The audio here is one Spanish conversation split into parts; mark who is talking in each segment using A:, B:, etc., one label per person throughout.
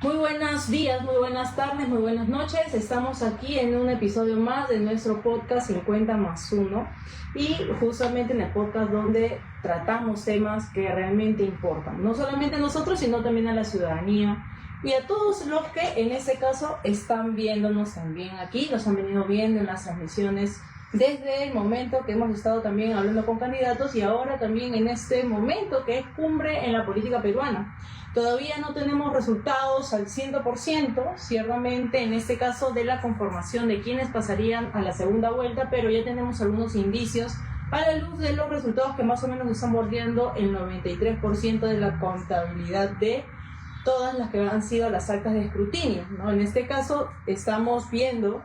A: Muy buenos días, muy buenas tardes, muy buenas noches. Estamos aquí en un episodio más de nuestro podcast 50 más 1 y justamente en el podcast donde tratamos temas que realmente importan, no solamente a nosotros, sino también a la ciudadanía y a todos los que en este caso están viéndonos también aquí, nos han venido viendo en las transmisiones desde el momento que hemos estado también hablando con candidatos y ahora también en este momento que es cumbre en la política peruana. Todavía no tenemos resultados al 100%, ciertamente en este caso de la conformación de quienes pasarían a la segunda vuelta, pero ya tenemos algunos indicios a la luz de los resultados que más o menos están bordeando el 93% de la contabilidad de todas las que han sido las actas de escrutinio, ¿no? En este caso estamos viendo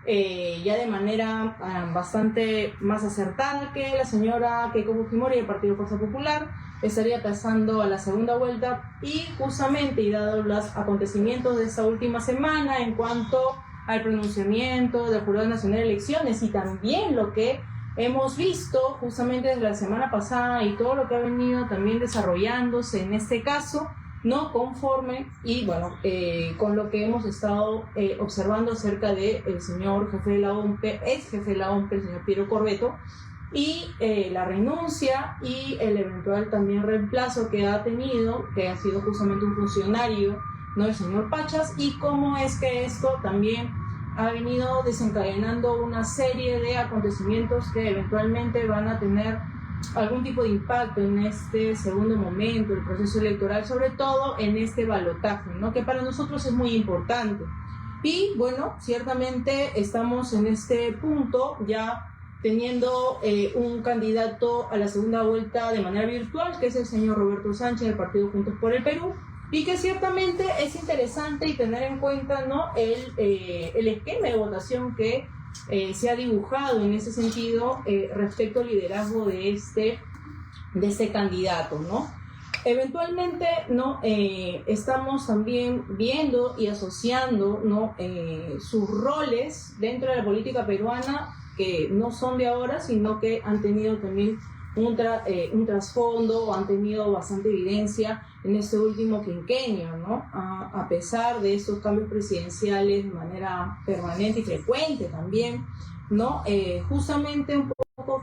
A: ya de manera bastante más acertada que la señora Keiko Fujimori del Partido Fuerza Popular estaría pasando a la segunda vuelta y justamente y dado los acontecimientos de esta última semana en cuanto al pronunciamiento del Jurado Nacional de Elecciones y también lo que hemos visto justamente desde la semana pasada y todo lo que ha venido también desarrollándose en este caso, no conforme y bueno, con lo que hemos estado observando acerca del señor jefe de la OMPE, ex jefe de la OMPE, el señor Piero Corbeto, y la renuncia y el eventual también reemplazo que ha tenido, que ha sido justamente un funcionario, ¿no?, el señor Pachas, y cómo es que esto también ha venido desencadenando una serie de acontecimientos que eventualmente van a tener algún tipo de impacto en este segundo momento del proceso electoral, sobre todo en este balotaje, ¿no?, que para nosotros es muy importante. Y bueno, ciertamente estamos en este punto ya teniendo un candidato a la segunda vuelta de manera virtual, que es el señor Roberto Sánchez del Partido Juntos por el Perú, y que ciertamente es interesante y tener en cuenta, ¿no?, el esquema de votación que se ha dibujado en ese sentido respecto al liderazgo de este candidato, ¿no? Eventualmente, ¿no?, estamos también viendo y asociando, ¿no?, sus roles dentro de la política peruana que no son de ahora, sino que han tenido también un trasfondo, han tenido bastante evidencia en este último quinquenio, ¿no? A pesar de estos cambios presidenciales de manera permanente y frecuente también, ¿no? Justamente un poco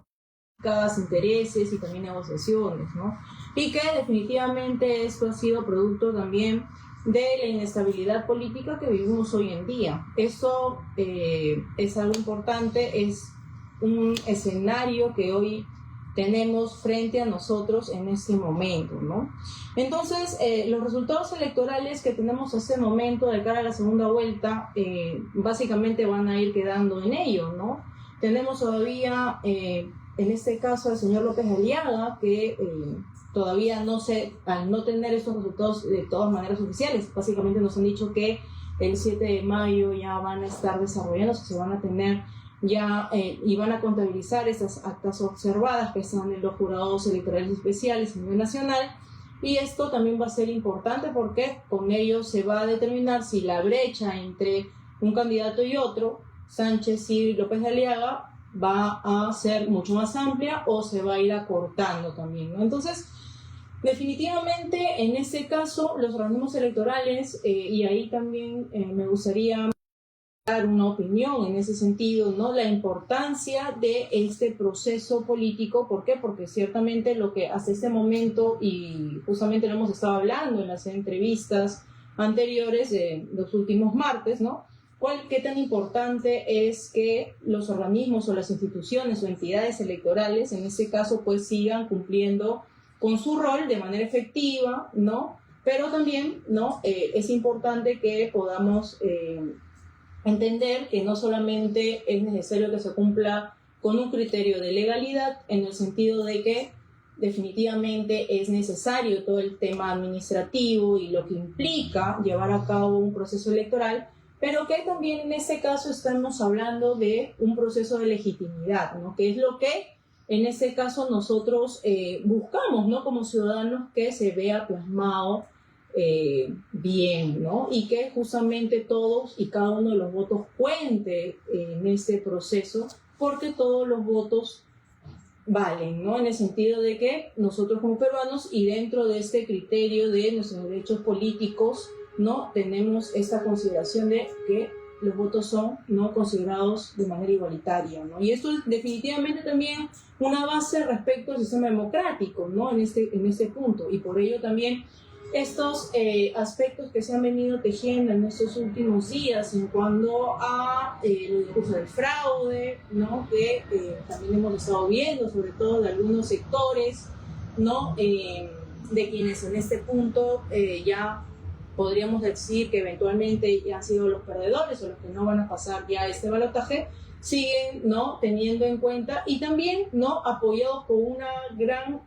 A: intereses y también negociaciones, ¿no? Y que definitivamente esto ha sido producto también de la inestabilidad política que vivimos hoy en día. Esto es algo importante, es un escenario que hoy tenemos frente a nosotros en este momento, ¿no? Entonces, los resultados electorales que tenemos hasta este momento de cara a la segunda vuelta básicamente van a ir quedando en ello, ¿no? Tenemos todavía, en este caso, al señor López Aliaga, que todavía no sé, al no tener estos resultados de todas maneras oficiales, básicamente nos han dicho que el 7 de mayo ya van a estar desarrollándose, se van a tener ya y van a contabilizar estas actas observadas que están en los jurados electorales especiales a nivel nacional, y esto también va a ser importante porque con ello se va a determinar si la brecha entre un candidato y otro, Sánchez y López de Aliaga, va a ser mucho más amplia o se va a ir acortando también, ¿no? Entonces, definitivamente en este caso los organismos electorales y ahí también me gustaría dar una opinión en ese sentido, ¿no?, la importancia de este proceso político. ¿Por qué? Porque ciertamente lo que hasta este momento, y justamente lo hemos estado hablando en las entrevistas anteriores de los últimos martes, ¿no?, qué tan importante es que los organismos o las instituciones o entidades electorales, en este caso, pues sigan cumpliendo con su rol de manera efectiva, ¿no? Pero también, ¿no?, es importante que podamos entender que no solamente es necesario que se cumpla con un criterio de legalidad, en el sentido de que definitivamente es necesario todo el tema administrativo y lo que implica llevar a cabo un proceso electoral, pero que también en este caso estamos hablando de un proceso de legitimidad, ¿no?, que es lo que en este caso nosotros buscamos, ¿no?, como ciudadanos, que se vea plasmado bien, ¿no?, y que justamente todos y cada uno de los votos cuente en este proceso, porque todos los votos valen, ¿no?, en el sentido de que nosotros como peruanos y dentro de este criterio de nuestros derechos políticos no tenemos esta consideración de que los votos son no considerados de manera igualitaria, ¿no? Y esto es definitivamente también una base respecto al sistema democrático, ¿no? En este punto, y por ello también estos aspectos que se han venido tejiendo en estos últimos días en cuanto a los discursos del fraude, ¿no? Que también hemos estado viendo, sobre todo de algunos sectores, ¿no? De quienes en este punto ya podríamos decir que eventualmente ya han sido los perdedores o los que no van a pasar ya este balotaje, siguen, ¿no? Teniendo en cuenta y también, ¿no? Apoyados con una gran...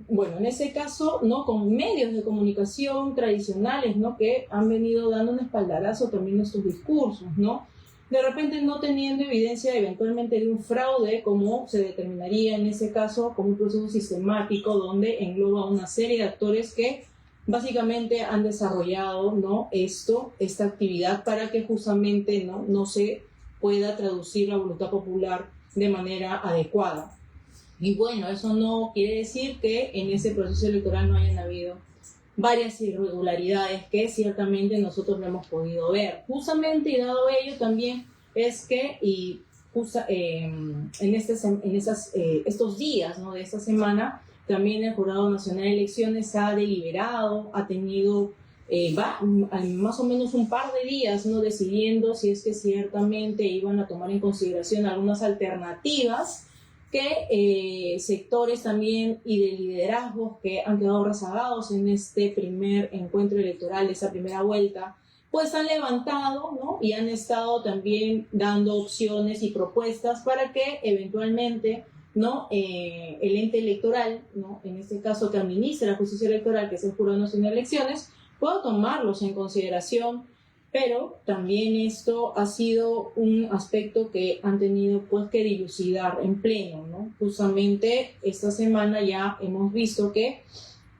A: bueno, en ese caso, ¿no? Con medios de comunicación tradicionales, ¿no? Que han venido dando un espaldarazo también a estos discursos, ¿no? De repente no teniendo evidencia eventualmente de un fraude, como se determinaría en ese caso como un proceso sistemático donde engloba una serie de actores que básicamente han desarrollado, ¿no? esta actividad para que justamente no se pueda traducir la voluntad popular de manera adecuada. Y bueno, eso no quiere decir que en ese proceso electoral no hayan habido varias irregularidades que ciertamente nosotros no hemos podido ver. Justamente, y dado ello también es que estos días, ¿no? de esta semana, también el Jurado Nacional de Elecciones ha deliberado, ha tenido más o menos un par de días, ¿no? decidiendo si es que ciertamente iban a tomar en consideración algunas alternativas que sectores también y de liderazgos que han quedado rezagados en este primer encuentro electoral, esa primera vuelta, pues han levantado, ¿no? y han estado también dando opciones y propuestas para que eventualmente, ¿no? El ente electoral, ¿no? en este caso que administra la justicia electoral, que es el Jurado Nacional de Elecciones, pueda tomarlos en consideración. Pero también esto ha sido un aspecto que han tenido pues que dilucidar en pleno, ¿no? Justamente esta semana ya hemos visto que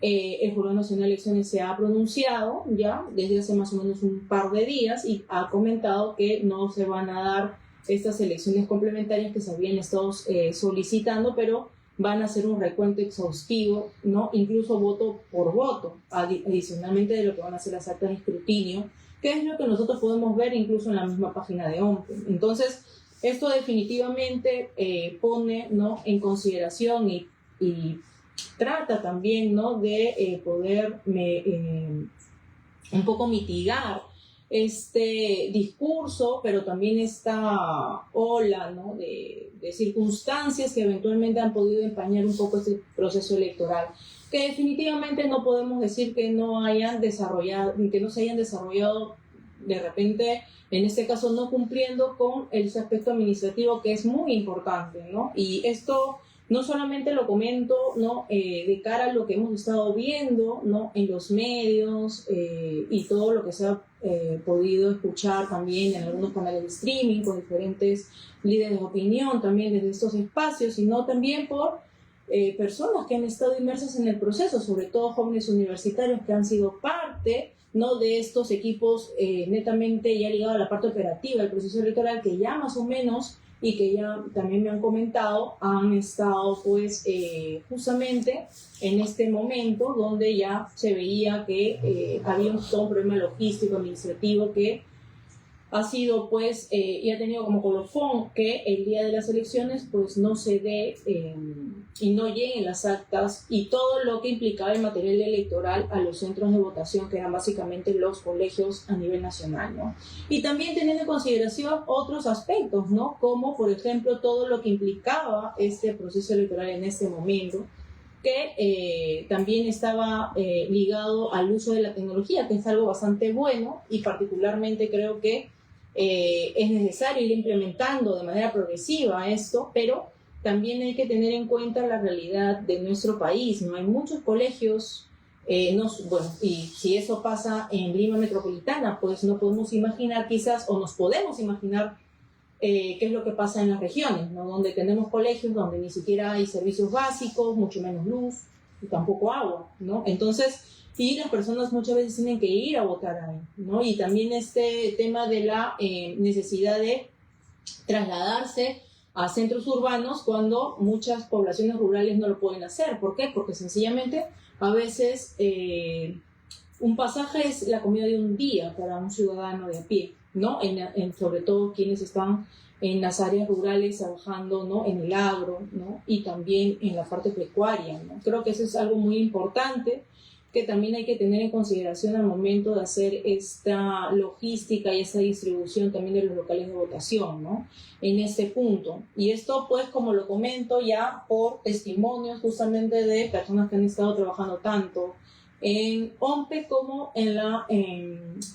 A: el Jurado Nacional de Elecciones se ha pronunciado ya desde hace más o menos un par de días y ha comentado que no se van a dar estas elecciones complementarias que se habían estado solicitando, pero van a hacer un recuento exhaustivo, ¿no? Incluso voto por voto, adicionalmente de lo que van a ser las actas de escrutinio, que es lo que nosotros podemos ver incluso en la misma página de OMPE. Entonces, esto definitivamente pone, ¿no? en consideración y trata también, ¿no? de poder un poco mitigar este discurso, pero también esta ola, ¿no? de circunstancias que eventualmente han podido empañar un poco este proceso electoral, que definitivamente no podemos decir que no se hayan desarrollado de repente, en este caso no cumpliendo con el aspecto administrativo, que es muy importante, ¿no? Y esto no solamente lo comento, ¿no? De cara a lo que hemos estado viendo, ¿no? en los medios y todo lo que se ha podido escuchar también en algunos canales de streaming con diferentes líderes de opinión también desde estos espacios, sino también por personas que han estado inmersas en el proceso, sobre todo jóvenes universitarios que han sido parte, ¿no? de estos equipos netamente ya ligados a la parte operativa del proceso electoral, que ya más o menos, y que ya también me han comentado, han estado pues justamente en este momento donde ya se veía que había todo un problema logístico, administrativo, que ha sido pues y ha tenido como colofón que el día de las elecciones pues no se dé y no lleguen las actas y todo lo que implicaba el material electoral a los centros de votación, que eran básicamente los colegios a nivel nacional, ¿no? Y también teniendo en consideración otros aspectos, ¿no? Como por ejemplo todo lo que implicaba este proceso electoral en este momento, que también estaba ligado al uso de la tecnología, que es algo bastante bueno, y particularmente creo que es necesario ir implementando de manera progresiva esto, pero también hay que tener en cuenta la realidad de nuestro país, ¿no? Hay muchos colegios, bueno, y si eso pasa en Lima Metropolitana, pues no podemos imaginar quizás, o nos podemos imaginar qué es lo que pasa en las regiones, ¿no? Donde tenemos colegios donde ni siquiera hay servicios básicos, mucho menos luz y tampoco agua, ¿no? Entonces, y las personas muchas veces tienen que ir a votar ahí, ¿no? Y también este tema de la necesidad de trasladarse a centros urbanos cuando muchas poblaciones rurales no lo pueden hacer. ¿Por qué? Porque sencillamente a veces un pasaje es la comida de un día para un ciudadano de a pie, ¿no? Sobre todo quienes están en las áreas rurales trabajando, ¿no? En el agro, ¿no? Y también en la parte pecuaria, ¿no? Creo que eso es algo muy importante que también hay que tener en consideración al momento de hacer esta logística y esta distribución también de los locales de votación, ¿no? En este punto. Y esto, pues, como lo comento ya por testimonios justamente de personas que han estado trabajando tanto en OMPE como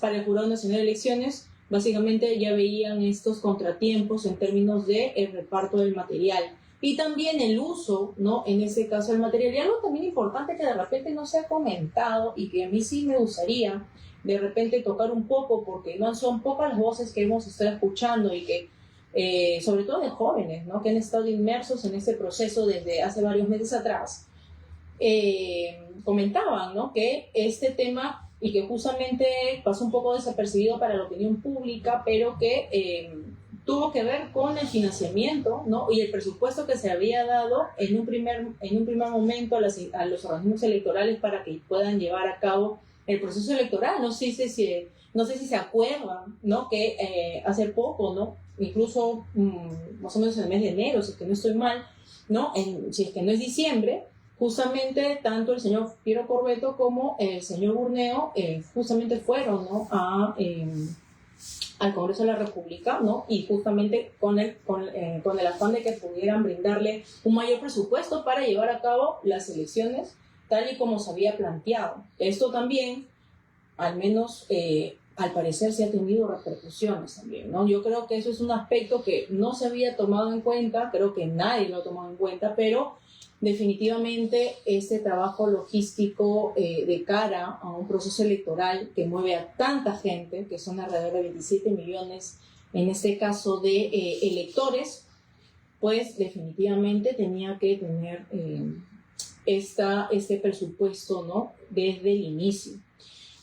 A: para el Jurado Nacional de Elecciones. Básicamente ya veían estos contratiempos en términos de el reparto del material y también el uso, ¿no? En ese caso del material. Y algo también importante que de repente no se ha comentado y que a mí sí me gustaría de repente tocar un poco, porque no son pocas las voces que hemos estado escuchando y que, sobre todo de jóvenes, ¿no? Que han estado inmersos en este proceso desde hace varios meses atrás, comentaban, ¿no? Que este tema, y que justamente pasó un poco desapercibido para la opinión pública, pero que tuvo que ver con el financiamiento, ¿no? Y el presupuesto que se había dado en un primer momento a los organismos electorales para que puedan llevar a cabo el proceso electoral. No sé si se acuerdan, ¿no? Que hace poco, ¿no? Incluso más o menos en el mes de enero, si es que no estoy mal, ¿no? Si es que no es diciembre, justamente tanto el señor Piero Corbeto como el señor Burneo justamente fueron, ¿no? Al Congreso de la República, ¿no? Y justamente con el afán de que pudieran brindarle un mayor presupuesto para llevar a cabo las elecciones tal y como se había planteado. Esto también, al menos al parecer, se ha tenido repercusiones también, ¿no? Yo creo que eso es un aspecto que no se había tomado en cuenta, creo que nadie lo ha tomado en cuenta, pero definitivamente este trabajo logístico de cara a un proceso electoral que mueve a tanta gente, que son alrededor de 27 millones, en este caso de electores, pues definitivamente tenía que tener este presupuesto, ¿no? Desde el inicio.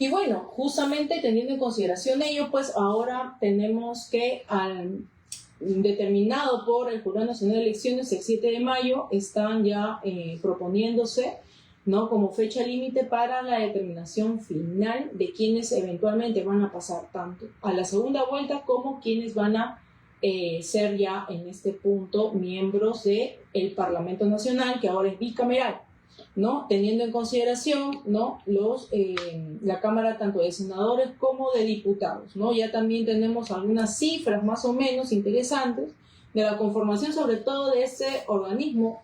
A: Y bueno, justamente teniendo en consideración ello, pues ahora tenemos que determinado por el Jurado Nacional de Elecciones el 7 de mayo, están ya proponiéndose, ¿no? Como fecha límite para la determinación final de quienes eventualmente van a pasar tanto a la segunda vuelta como quienes van a ser ya en este punto miembros del Parlamento Nacional, que ahora es bicameral, ¿no? Teniendo en consideración, ¿no? La Cámara tanto de senadores como de diputados, ¿no? Ya también tenemos algunas cifras más o menos interesantes de la conformación, sobre todo de este organismo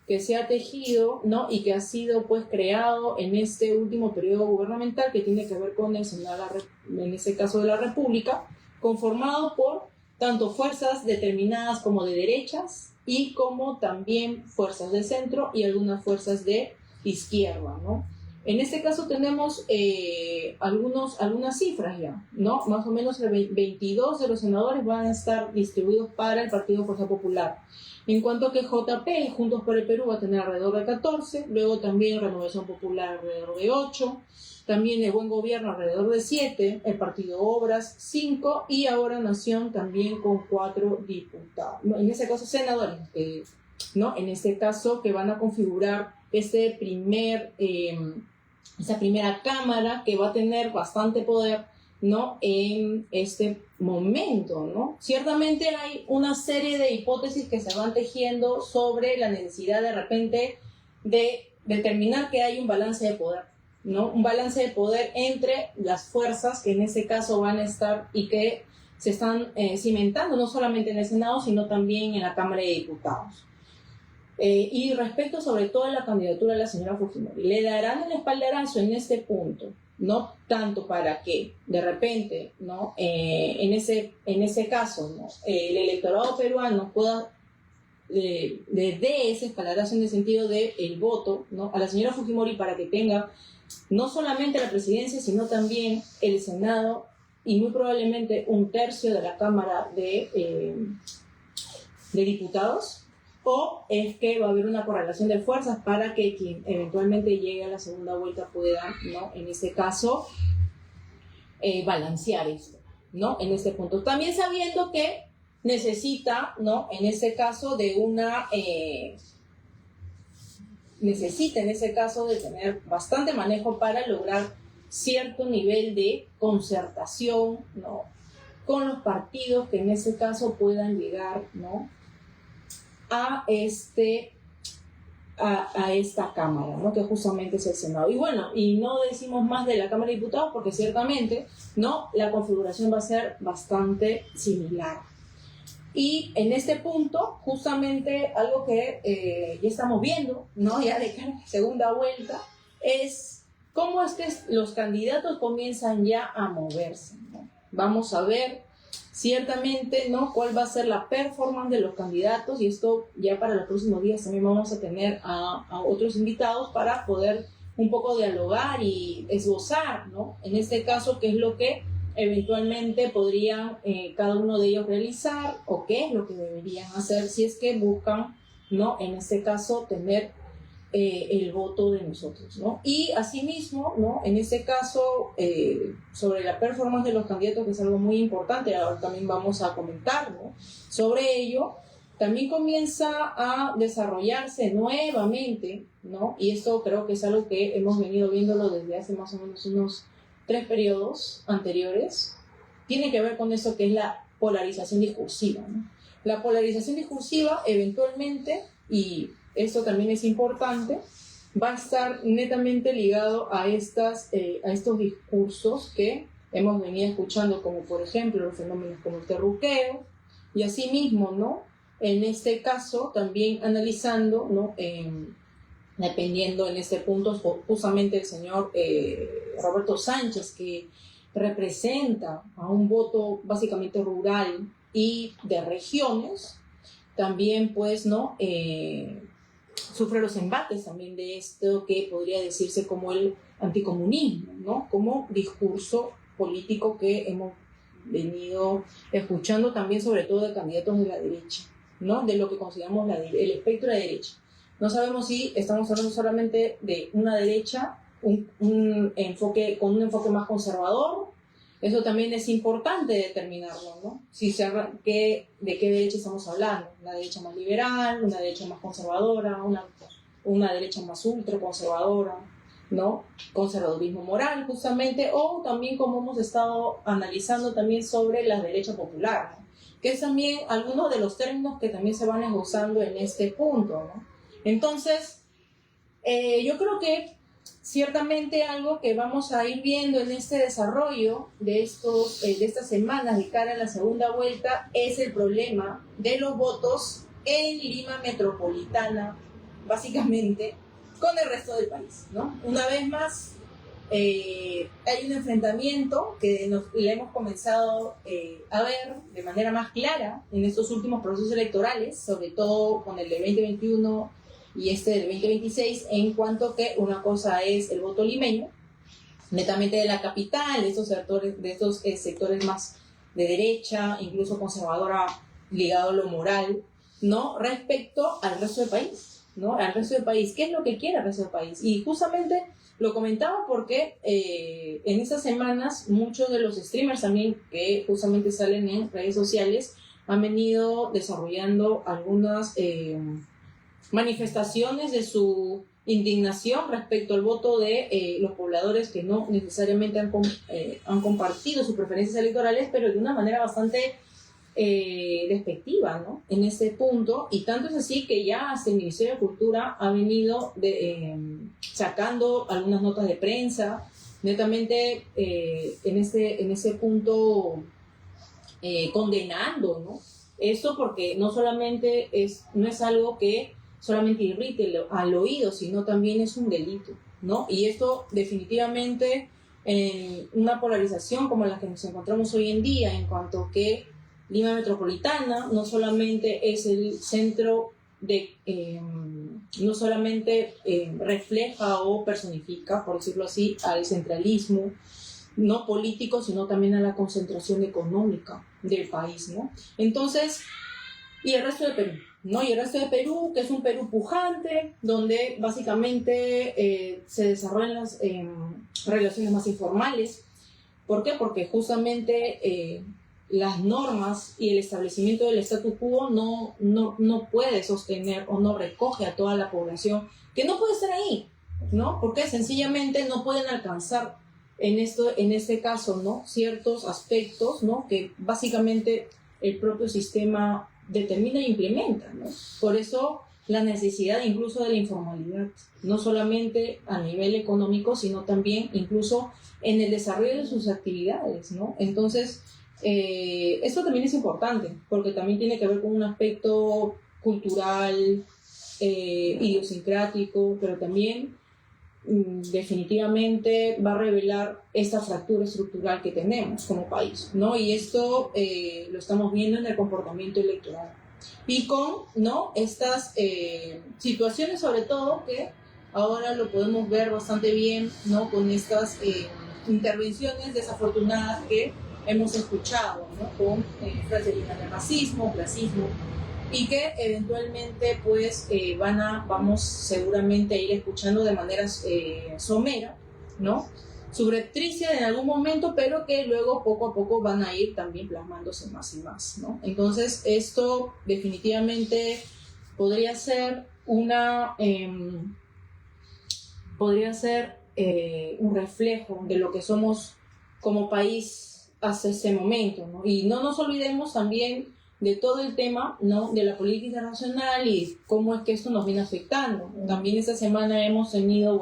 A: que se ha tejido, ¿no? Y que ha sido pues creado en este último periodo gubernamental, que tiene que ver con el Senado, en este caso de la República, conformado por tanto fuerzas determinadas como de derechas y como también fuerzas de centro y algunas fuerzas de izquierda, ¿no? En este caso tenemos algunas cifras ya, ¿no? Más o menos 22 de los senadores van a estar distribuidos para el Partido Fuerza Popular. En cuanto a que JP, Juntos por el Perú, va a tener alrededor de 14, luego también Renovación Popular alrededor de 8, también el Buen Gobierno alrededor de 7, el Partido Obras 5 y ahora Nación también con 4 diputados. No, en este caso senadores, ¿no? En este caso que van a configurar esa primera cámara que va a tener bastante poder, ¿no? En este momento, ¿no? Ciertamente hay una serie de hipótesis que se van tejiendo sobre la necesidad de repente de determinar que hay un balance de poder, ¿no? Un balance de poder entre las fuerzas que en este caso van a estar y que se están cimentando no solamente en el Senado, sino también en la Cámara de Diputados. Y respecto sobre todo a la candidatura de la señora Fujimori, le darán el espaldarazo en este punto, no tanto para que de repente, ¿no? En ese caso, ¿no? El electorado peruano pueda le dé ese espaldarazo en el sentido del voto, ¿no? A la señora Fujimori para que tenga no solamente la presidencia, sino también el Senado y muy probablemente un tercio de la Cámara de Diputados, o es que va a haber una correlación de fuerzas para que quien eventualmente llegue a la segunda vuelta pueda, ¿no? En este caso, balancear esto, ¿no? En este punto. También sabiendo que necesita, ¿no? En ese caso de necesita en ese caso de tener bastante manejo para lograr cierto nivel de concertación, ¿no? Con los partidos que en ese caso puedan llegar, ¿no? a esta Cámara, ¿no? Que justamente es el Senado. Y bueno, y no decimos más de la Cámara de Diputados porque ciertamente, ¿no? La configuración va a ser bastante similar. Y en este punto, justamente algo que ya estamos viendo, ¿no? Ya de cara a la segunda vuelta, es cómo es que los candidatos comienzan ya a moverse, ¿no? Vamos a ver ciertamente, ¿no? Cuál va a ser la performance de los candidatos, y esto ya para los próximos días también vamos a tener a otros invitados para poder un poco dialogar y esbozar, ¿no? En este caso, qué es lo que eventualmente podrían cada uno de ellos realizar o qué es lo que deberían hacer si es que buscan, ¿no? En este caso, tener el voto de nosotros, ¿no? Y asimismo, ¿no? En este caso, sobre la performance de los candidatos, que es algo muy importante, ahora también vamos a comentar, ¿no? Sobre ello, también comienza a desarrollarse nuevamente, ¿no? Y esto creo que es algo que hemos venido viéndolo desde hace más o menos unos 3 periodos anteriores, tiene que ver con eso que es la polarización discursiva, ¿no? La polarización discursiva eventualmente, y esto también es importante, va a estar netamente ligado a estos discursos que hemos venido escuchando, como por ejemplo los fenómenos como el terruqueo, y asimismo, ¿no? En este caso también analizando, ¿no? Dependiendo en este punto justamente el señor Roberto Sánchez, que representa a un voto básicamente rural y de regiones, también pues, ¿no? Sufre los embates también de esto que podría decirse como el anticomunismo, ¿no? Como discurso político que hemos venido escuchando también, sobre todo de candidatos de la derecha, ¿no? De lo que consideramos el espectro de derecha. No sabemos si estamos hablando solamente de una derecha, un enfoque más conservador. Eso también es importante determinarlo, ¿no? ¿De qué derecha estamos hablando? ¿Una derecha más liberal, una derecha más conservadora, una derecha más ultraconservadora, ¿no? Conservadurismo moral, justamente, o también como hemos estado analizando también sobre la derecha popular, ¿no? Que es también algunos de los términos que también se van esbozando en este punto, ¿no? Entonces, yo creo que ciertamente algo que vamos a ir viendo en este desarrollo de estas semanas de cara a la segunda vuelta es el problema de los votos en Lima metropolitana, básicamente, con el resto del país, ¿no? Una vez más, hay un enfrentamiento que le hemos comenzado a ver de manera más clara en estos últimos procesos electorales, sobre todo con el de 2021 y este del 2026, en cuanto que una cosa es el voto limeño, netamente de la capital, de estos sectores más de derecha, incluso conservadora, ligado a lo moral, ¿no? Respecto al resto del país, ¿no? Al resto del país. ¿Qué es lo que quiere el resto del país? Y justamente lo comentaba porque en estas semanas muchos de los streamers también que justamente salen en redes sociales han venido desarrollando algunas manifestaciones de su indignación respecto al voto de los pobladores que no necesariamente han compartido sus preferencias electorales, pero de una manera bastante despectiva, ¿no? En ese punto, y tanto es así que ya hasta el Ministerio de Cultura ha venido sacando algunas notas de prensa, netamente en ese punto condenando, ¿no? Esto porque no solamente no es algo que solamente irrite al oído, sino también es un delito, ¿no? Y esto definitivamente en una polarización como la que nos encontramos hoy en día, en cuanto que Lima metropolitana no solamente es el centro no solamente refleja o personifica, por decirlo así, al centralismo no político, sino también a la concentración económica del país, ¿no? Entonces, y el resto de Perú, ¿no? Y el resto de Perú, que es un Perú pujante, donde básicamente se desarrollan las relaciones más informales. ¿Por qué? Porque justamente las normas y el establecimiento del statu quo no puede sostener o no recoge a toda la población que no puede estar ahí, ¿no? Porque sencillamente no pueden alcanzar en este caso, ¿no? Ciertos aspectos, ¿no? Que básicamente el propio sistema determina e implementa, ¿no? Por eso la necesidad incluso de la informalidad, no solamente a nivel económico, sino también incluso en el desarrollo de sus actividades, ¿no? Entonces, esto también es importante, porque también tiene que ver con un aspecto cultural, idiosincrático, pero también definitivamente va a revelar esta fractura estructural que tenemos como país, ¿no? Y esto lo estamos viendo en el comportamiento electoral. Y con, ¿no?, estas situaciones, sobre todo, que ahora lo podemos ver bastante bien, ¿no?, con estas intervenciones desafortunadas que hemos escuchado, ¿no?, con frases llenas de racismo, clasismo, y que eventualmente pues vamos seguramente a ir escuchando de manera somera, ¿no?, subrepticia en algún momento, pero que luego poco a poco van a ir también plasmándose más y más, ¿no? Entonces esto definitivamente podría ser un reflejo de lo que somos como país hasta este momento, ¿no? Y no nos olvidemos también de todo el tema, ¿no?, de la política internacional y cómo es que esto nos viene afectando. También esta semana hemos tenido,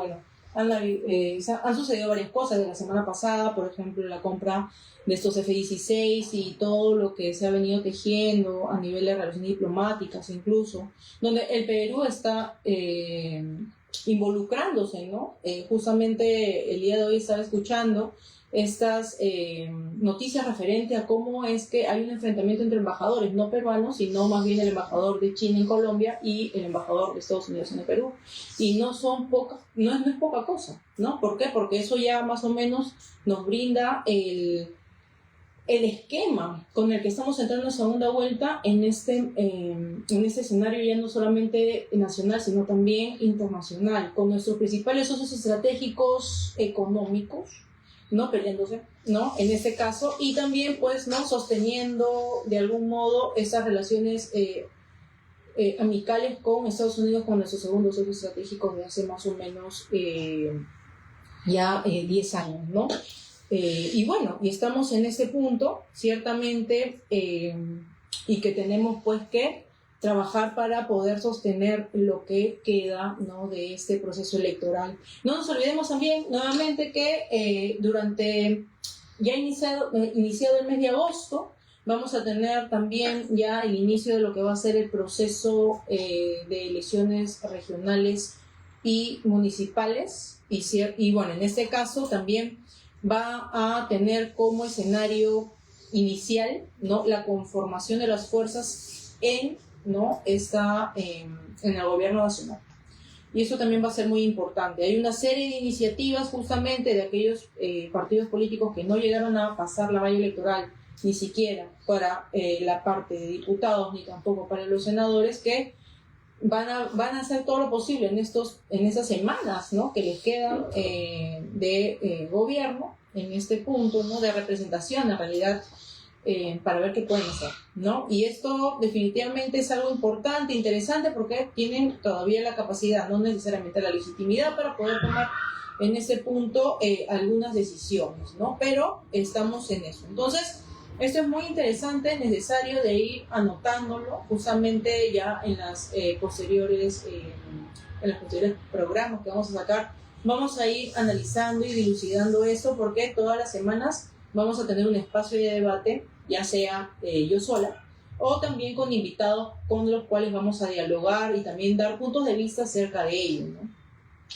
A: han sucedido varias cosas de la semana pasada, por ejemplo, la compra de estos F-16 y todo lo que se ha venido tejiendo a nivel de relaciones diplomáticas, incluso, donde el Perú está involucrándose, ¿no? Justamente el día de hoy estaba escuchando estas noticias referentes a cómo es que hay un enfrentamiento entre embajadores no peruanos, sino más bien el embajador de China en Colombia y el embajador de Estados Unidos en el Perú. Y no es poca cosa, ¿no? ¿Por qué? Porque eso ya más o menos nos brinda el esquema con el que estamos entrando en segunda vuelta en este escenario ya no solamente nacional, sino también internacional, con nuestros principales socios estratégicos económicos, ¿no?, peleándose, ¿no?, en este caso, y también pues, ¿no?, sosteniendo de algún modo esas relaciones amicales con Estados Unidos, con nuestros segundos socios estratégicos de hace más o menos 10 años, ¿no? Y bueno, y estamos en ese punto, ciertamente, y que tenemos pues que trabajar para poder sostener lo que queda, ¿no?, de este proceso electoral. No nos olvidemos también, nuevamente, que durante ya iniciado el mes de agosto, vamos a tener también ya el inicio de lo que va a ser el proceso de elecciones regionales y municipales, y bueno, en este caso también va a tener como escenario inicial, ¿no?, la conformación de las fuerzas en el gobierno nacional. Y eso también va a ser muy importante. Hay una serie de iniciativas justamente de aquellos partidos políticos que no llegaron a pasar la valla electoral, ni siquiera para la parte de diputados, ni tampoco para los senadores, que van a hacer todo lo posible en esas semanas, ¿no?, que les quedan de gobierno, en este punto, ¿no?, de representación en realidad, para ver qué pueden hacer, ¿no? Y esto definitivamente es algo importante, interesante, porque tienen todavía la capacidad, no necesariamente la legitimidad, para poder tomar en ese punto algunas decisiones, ¿no? Pero estamos en eso. Entonces, esto es muy interesante, necesario de ir anotándolo justamente ya en los posteriores programas que vamos a sacar. Vamos a ir analizando y dilucidando eso, porque todas las semanas vamos a tener un espacio de debate, ya sea yo sola o también con invitados con los cuales vamos a dialogar y también dar puntos de vista acerca de ello, ¿no?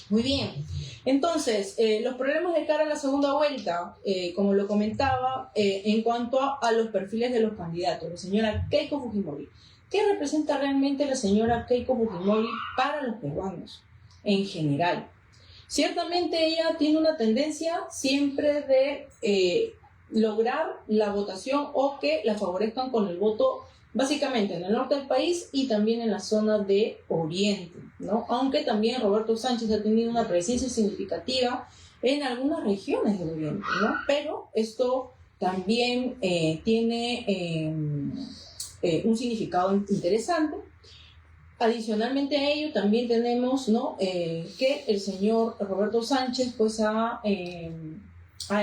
A: Muy bien, entonces los problemas de cara a la segunda vuelta, como lo comentaba, en cuanto a los perfiles de los candidatos, la señora Keiko Fujimori. ¿Qué representa realmente la señora Keiko Fujimori para los peruanos en general? Ciertamente ella tiene una tendencia siempre de lograr la votación o que la favorezcan con el voto, básicamente en el norte del país y también en la zona de Oriente, ¿no? Aunque también Roberto Sánchez ha tenido una presencia significativa en algunas regiones del Oriente, ¿no? Pero esto también tiene un significado interesante. Adicionalmente a ello, también tenemos, ¿no? Que el señor Roberto Sánchez pues ha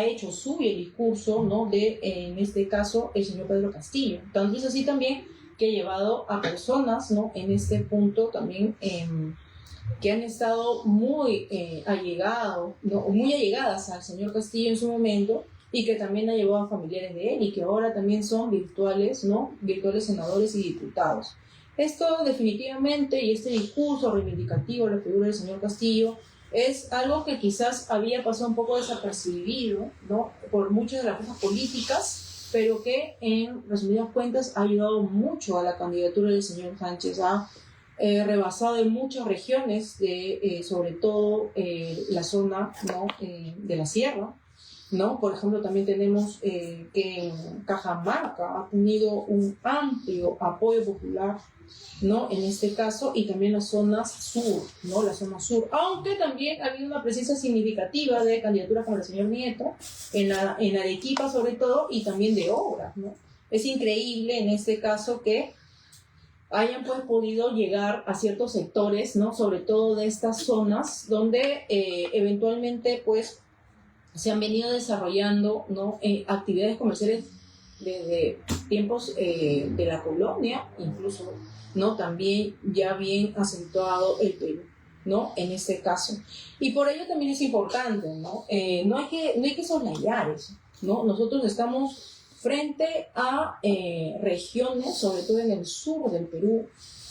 A: hecho suyo el discurso, ¿no? De, en este caso, el señor Pedro Castillo. Tanto es así también que ha llevado a personas, ¿no? En este punto también que han estado muy muy allegadas al señor Castillo en su momento, y que también ha llevado a familiares de él y que ahora también son virtuales, ¿no? Virtuales senadores y diputados. Esto definitivamente, y este discurso reivindicativo de la figura del señor Castillo, es algo que quizás había pasado un poco desapercibido, ¿no? Por muchas de las fuerzas políticas, pero que en resumidas cuentas ha ayudado mucho a la candidatura del señor Sánchez. Ha rebasado en muchas regiones, sobre todo la zona, ¿no? De la sierra, ¿no? Por ejemplo, también tenemos que en Cajamarca ha tenido un amplio apoyo popular, ¿no? En este caso, y también las zonas sur, ¿no? La zona sur, aunque también ha habido una presencia significativa de candidaturas como el señor Nieto, en Arequipa sobre todo, y también de obras, ¿no? Es increíble en este caso que hayan pues podido llegar a ciertos sectores, ¿no? Sobre todo de estas zonas donde eventualmente pues se han venido desarrollando, ¿no? Actividades comerciales desde tiempos de la colonia, incluso, ¿no? También ya bien acentuado el Perú, ¿no? En este caso. Y por ello también es importante, ¿no? No hay que soslayar eso, ¿no? Nosotros estamos frente a regiones, sobre todo en el sur del Perú,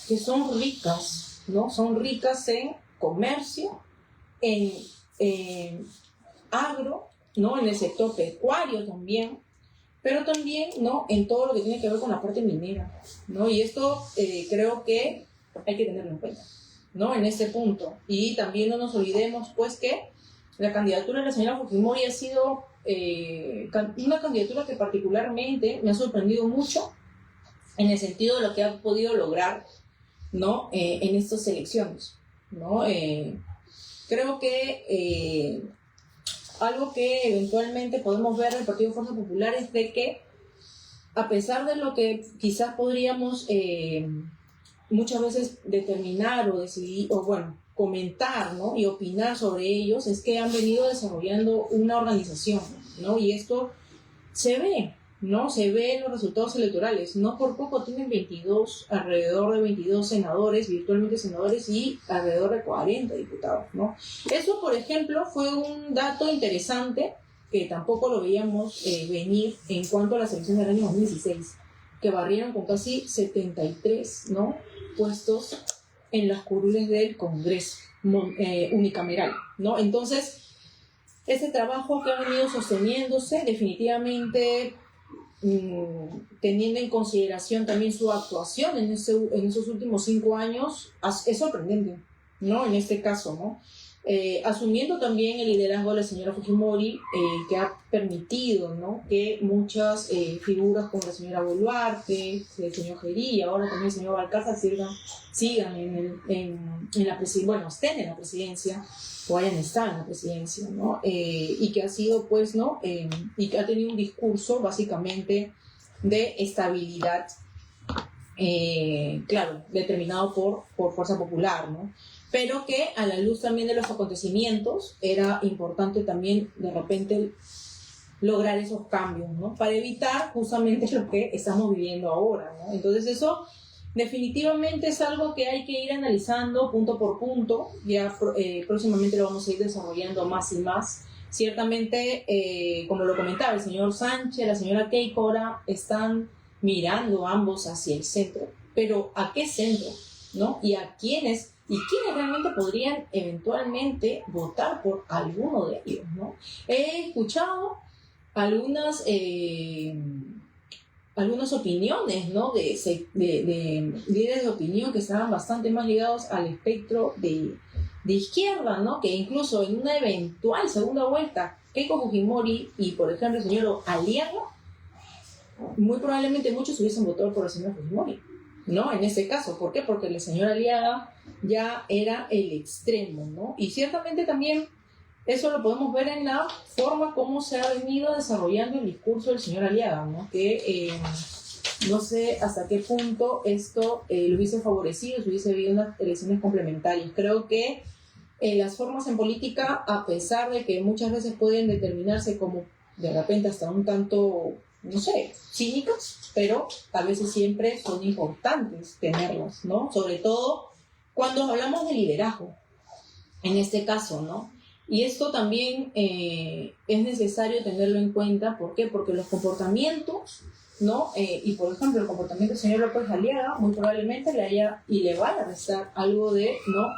A: que son ricas, ¿no? Son ricas en comercio, en agro, ¿no? En el sector pecuario también, pero también, ¿no? En todo lo que tiene que ver con la parte minera, ¿no? Y esto creo que hay que tenerlo en cuenta, ¿no? En este punto. Y también no nos olvidemos, pues, que la candidatura de la señora Fujimori ha sido una candidatura que particularmente me ha sorprendido mucho en el sentido de lo que ha podido lograr, ¿no? En estas elecciones, ¿no? Creo que algo que eventualmente podemos ver del Partido Fuerza Popular es de que, a pesar de lo que quizás podríamos muchas veces determinar o decidir, o bueno, comentar, ¿no? Y opinar sobre ellos, es que han venido desarrollando una organización, ¿no? Y esto se ve, ¿no? Se ve en los resultados electorales. No por poco tienen alrededor de 22 senadores, virtualmente senadores, y alrededor de 40 diputados, ¿no? Eso, por ejemplo, fue un dato interesante que tampoco lo veíamos venir en cuanto a las elecciones del año 2016, que barrieron con casi 73, ¿no? Puestos en las curules del Congreso unicameral, ¿no? Entonces, ese trabajo que ha venido sosteniéndose, definitivamente teniendo en consideración también su actuación en esos últimos 5 años, es sorprendente, ¿no? En este caso, ¿no? Asumiendo también el liderazgo de la señora Fujimori, que ha permitido, ¿no? Que muchas figuras como la señora Boluarte, el señor Gerí, ahora también el señor Balcázar sigan en la presidencia, bueno, estén en la presidencia o hayan estado en la presidencia, ¿no? Y que ha sido, pues, ¿no? Y que ha tenido un discurso básicamente de estabilidad, claro, determinado por Fuerza Popular, ¿no? Pero que a la luz también de los acontecimientos era importante también de repente lograr esos cambios, ¿no? Para evitar justamente lo que estamos viviendo ahora, ¿no? Entonces eso definitivamente es algo que hay que ir analizando punto por punto. Ya próximamente lo vamos a ir desarrollando más y más. Ciertamente, como lo comentaba el señor Sánchez, la señora Keiko, ahora están mirando ambos hacia el centro. Pero ¿a qué centro? ¿No? ¿Y quiénes realmente podrían eventualmente votar por alguno de ellos, ¿no? He escuchado algunas opiniones, ¿no? de líderes de opinión que estaban bastante más ligados al espectro de izquierda, ¿no? Que incluso en una eventual segunda vuelta, Keiko Fujimori y, por ejemplo, el señor Aliaga, muy probablemente muchos hubiesen votado por el señor Fujimori, ¿no? En ese caso, ¿por qué? Porque el señor Aliaga ya era el extremo, ¿no? Y ciertamente también Eso lo podemos ver en la forma como se ha venido desarrollando el discurso del señor Aliaga, ¿no? Que no sé hasta qué punto esto lo hubiese favorecido, si hubiese habido unas elecciones complementarias. Creo que las formas en política, a pesar de que muchas veces pueden determinarse como de repente hasta un tanto, no sé, cínicas, pero a veces siempre son importantes tenerlas, ¿no? Sobre todo cuando hablamos de liderazgo, en este caso, ¿no? Y esto también es necesario tenerlo en cuenta. ¿Por qué? Porque los comportamientos, ¿no? Y por ejemplo, el comportamiento del señor López Aliaga muy probablemente le vaya a restar algo de, ¿no?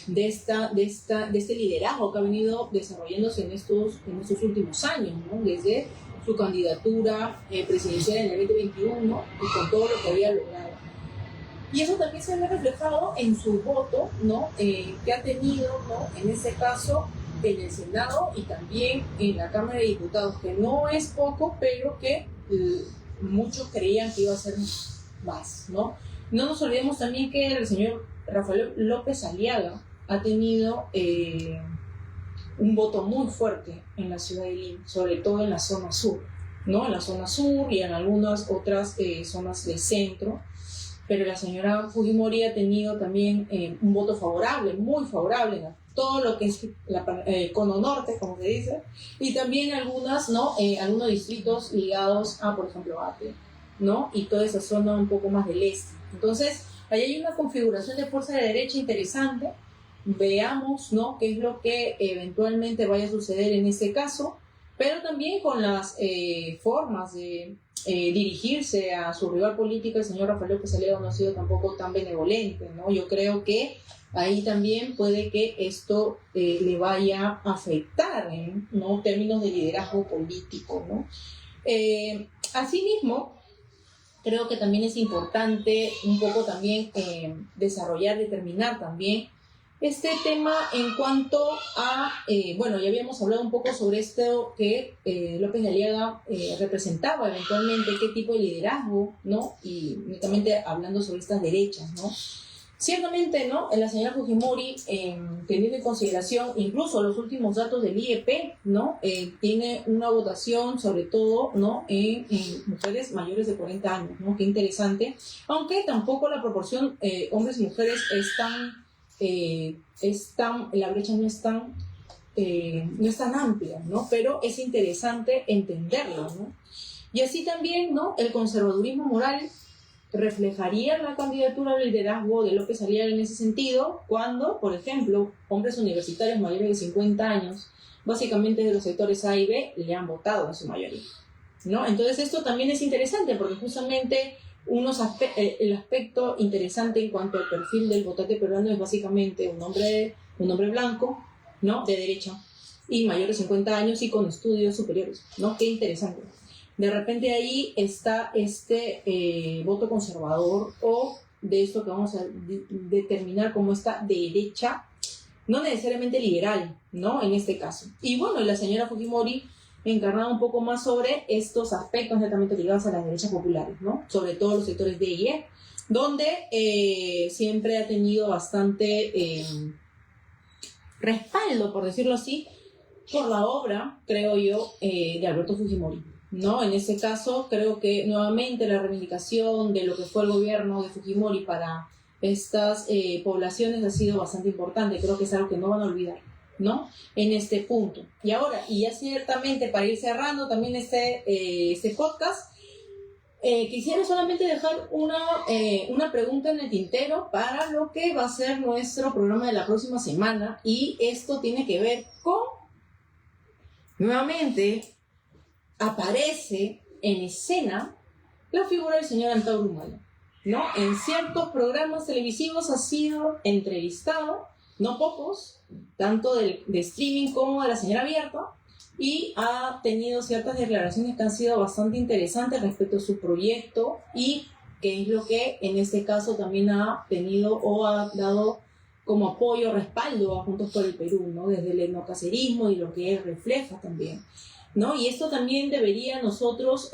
A: De este liderazgo que ha venido desarrollándose en estos últimos años, ¿no? Desde su candidatura presidencial en el 2021 y con todo lo que había logrado. Y eso también se ve reflejado en su voto, ¿no? Que ha tenido, ¿no? En este caso, en el Senado y también en la Cámara de Diputados, que no es poco, pero que muchos creían que iba a ser más, ¿no? No nos olvidemos también que el señor Rafael López Aliaga ha tenido un voto muy fuerte en la ciudad de Lima, sobre todo en la zona sur, ¿no? En la zona sur y en algunas otras zonas del centro. Pero la señora Fujimori ha tenido también un voto favorable, muy favorable, en todo lo que es el cono norte, como se dice, y también algunos distritos ligados a, por ejemplo, Ate, ¿no? Y toda esa zona un poco más del este. Entonces, ahí hay una configuración de fuerza de derecha interesante. Veamos, ¿no? Qué es lo que eventualmente vaya a suceder en este caso, pero también con las formas de dirigirse a su rival político. El señor Rafael López Aliaga no ha sido tampoco tan benevolente, ¿no? Yo creo que ahí también puede que esto le vaya a afectar, ¿no? Términos de liderazgo político, ¿no? Asimismo, creo que también es importante un poco también determinar también este tema en cuanto a, ya habíamos hablado un poco sobre esto que López Aliaga representaba eventualmente, qué tipo de liderazgo, ¿no? Y únicamente hablando sobre estas derechas, ¿no? Ciertamente, ¿no? La señora Fujimori, teniendo en consideración incluso los últimos datos del IEP, ¿no? Tiene una votación sobre todo, ¿no? En mujeres mayores de 40 años, ¿no? Qué interesante, aunque tampoco la proporción hombres y mujeres la brecha no es tan amplia, ¿no? Pero es interesante entenderlo, ¿no? Y así también, ¿no? El conservadurismo moral reflejaría la candidatura al liderazgo de López Aliaga en ese sentido, cuando, por ejemplo, hombres universitarios mayores de 50 años, básicamente de los sectores A y B, le han votado en su mayoría, ¿no? Entonces esto también es interesante porque justamente el aspecto interesante en cuanto al perfil del votante peruano es básicamente un hombre blanco, ¿no? De derecha y mayor de 50 años y con estudios superiores, ¿no? Qué interesante. De repente ahí está este voto conservador o de esto que vamos a determinar como esta derecha, no necesariamente liberal, ¿no? En este caso. Y bueno, la señora Fujimori encarnaba un poco más sobre estos aspectos netamente ligados a las derechas populares, ¿no? Sobre todo los sectores D y E, donde siempre ha tenido bastante respaldo, por decirlo así, por la obra, creo yo, de Alberto Fujimori, ¿no? En este caso, creo que nuevamente la reivindicación de lo que fue el gobierno de Fujimori para estas poblaciones ha sido bastante importante. Creo que es algo que no van a olvidar, ¿no? En este punto. Y ahora, y ya ciertamente para ir cerrando también este podcast, quisiera solamente dejar una pregunta en el tintero para lo que va a ser nuestro programa de la próxima semana, y esto tiene que ver con, nuevamente, aparece en escena la figura del señor Antauro Humala, ¿no? En ciertos programas televisivos ha sido entrevistado, no pocos, tanto de streaming como de la señal abierta, y ha tenido ciertas declaraciones que han sido bastante interesantes respecto a su proyecto y que es lo que en este caso también ha tenido o ha dado como apoyo, respaldo a Juntos por el Perú, ¿no? Desde el etnocacerismo y lo que él refleja también, ¿no? Y esto también debería nosotros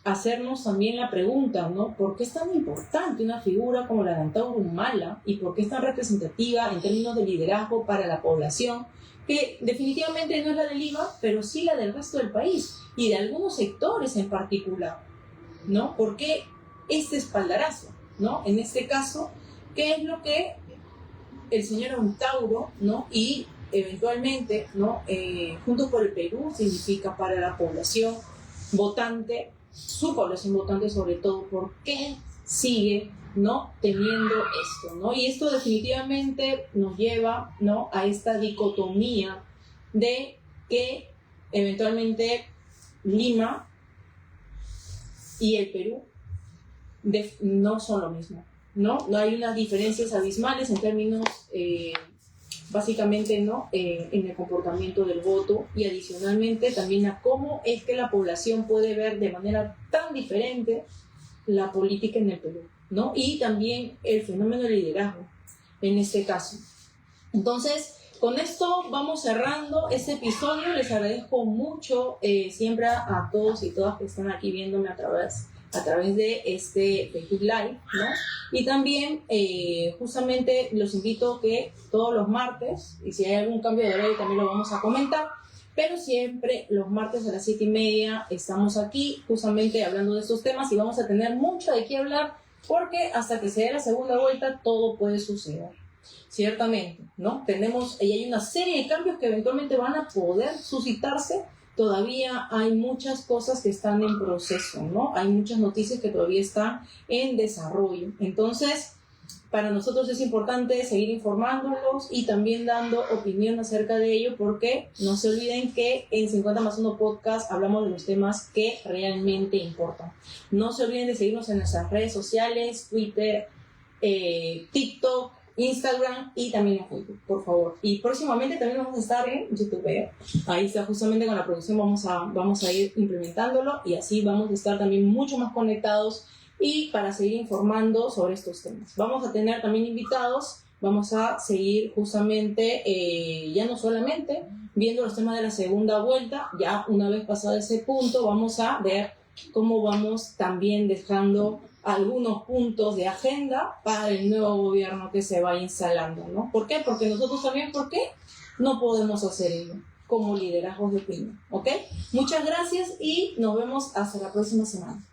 A: hacernos también la pregunta, ¿no? ¿Por qué es tan importante una figura como la de Antauro Humala y por qué es tan representativa en términos de liderazgo para la población, que definitivamente no es la de Lima, pero sí la del resto del país y de algunos sectores en particular, ¿no? ¿Por qué este espaldarazo, ¿no? En este caso, ¿qué es lo que el señor Antauro, ¿no? Y eventualmente, ¿no? Juntos por el Perú significa para la población votante, su población votante sobre todo, por qué sigue, ¿no? teniendo esto, ¿no? Y esto definitivamente nos lleva, ¿no? a esta dicotomía de que eventualmente Lima y el Perú no son lo mismo, ¿no? No hay unas diferencias abismales en términos básicamente, ¿no? En el comportamiento del voto, y adicionalmente también a cómo es que la población puede ver de manera tan diferente la política en el Perú, ¿no? Y también el fenómeno del liderazgo en este caso. Entonces, con esto vamos cerrando este episodio. Les agradezco mucho siempre a todos y todas que están aquí viéndome a través de este Facebook Live, ¿no? Y también justamente los invito a que todos los martes, y si hay algún cambio de horario también lo vamos a comentar, pero siempre los martes a las 7:30 estamos aquí justamente hablando de estos temas, y vamos a tener mucho de qué hablar, porque hasta que se dé la segunda vuelta todo puede suceder. Ciertamente, ¿no? Y hay una serie de cambios que eventualmente van a poder suscitarse. Todavía hay muchas cosas que están en proceso, ¿no? Hay muchas noticias que todavía están en desarrollo. Entonces, para nosotros es importante seguir informándolos y también dando opinión acerca de ello, porque no se olviden que en 50+1 Podcast hablamos de los temas que realmente importan. No se olviden de seguirnos en nuestras redes sociales, Twitter, TikTok, Instagram y también en Facebook, por favor. Y próximamente también vamos a estar en YouTube. Ahí está, justamente con la producción vamos a ir implementándolo, y así vamos a estar también mucho más conectados y para seguir informando sobre estos temas. Vamos a tener también invitados, vamos a seguir justamente ya no solamente viendo los temas de la segunda vuelta, ya una vez pasado ese punto vamos a ver cómo vamos también dejando algunos puntos de agenda para el nuevo gobierno que se va instalando, ¿no? ¿Por qué? Porque nosotros también, ¿por qué? No podemos hacer ello como liderazgos de opinión, ¿ok? Muchas gracias y nos vemos hasta la próxima semana.